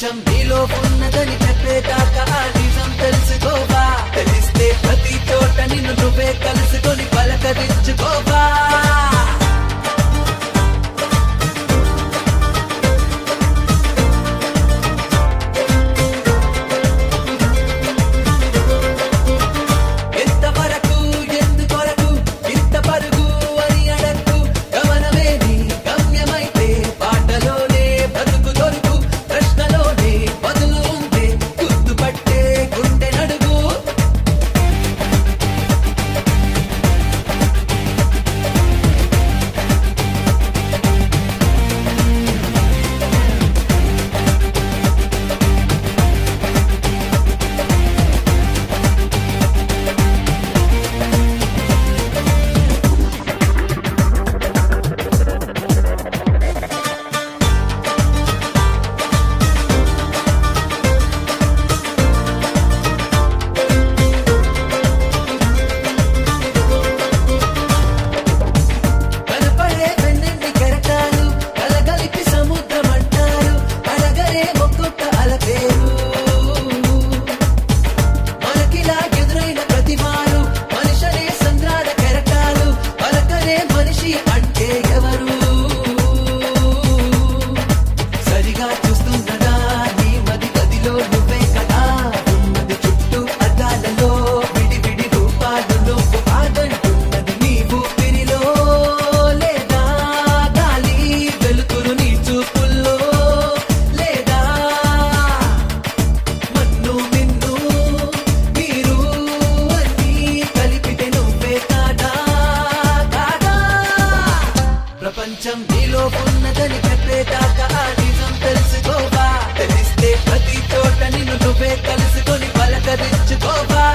ప్రపంచం నీలో ఉన్నదని చెప్పేదాకా ఆ నిజం తెలుసుకోవా. తెలిస్తే ప్రతి చోట నిన్ను నువ్వే కలుసుకొని పలకరించుకోవా. ఎంతవరకు ఎందుకొరకు ఇంత పరుగు అని అడక్కు. గమనమే నీ గమ్యమైతే పాటలోనే బ్రతుకు దొరుకు. ప్రశ్నలోనే బదులు ఉంటే గుర్తుపట్టే గుండె నడుగు. కనపడే వెన్నెన్ని కెరటాలు కలగలిపి సముద్రం అంటారు. అడగరే ఒక్కొక్క అలకేరు. మనకిలా ఎదురైన ప్రతిమాలు మనిషనే సంద్రాల కెరటాలు. పలకరే మనిషి అంటే ఎవరు? సరిగా చూస్తున్నదా నీ మది గదిలో నువ్వే కదా ఉన్నది. చుట్టూ అద్దాలలో విడివిడి రూపాలు నువ్వు ఆగంటున్నది నీ ఊపిరిలో. లేదా గాలి వెలుతురు నీ చూపుల్లో. లేదా మన్ను మిన్ను మీరు అన్నీ కలిపితే నువ్వే కాదా. ప్రపంచం నీలో ఉన్నదని చెప్పేదాకా ఆ నిజం తెలుసుకోవా. తెలిస్తే ప్రతి చోట నిన్ను నువ్వే కలుసుకొని పలకరించుకోవా.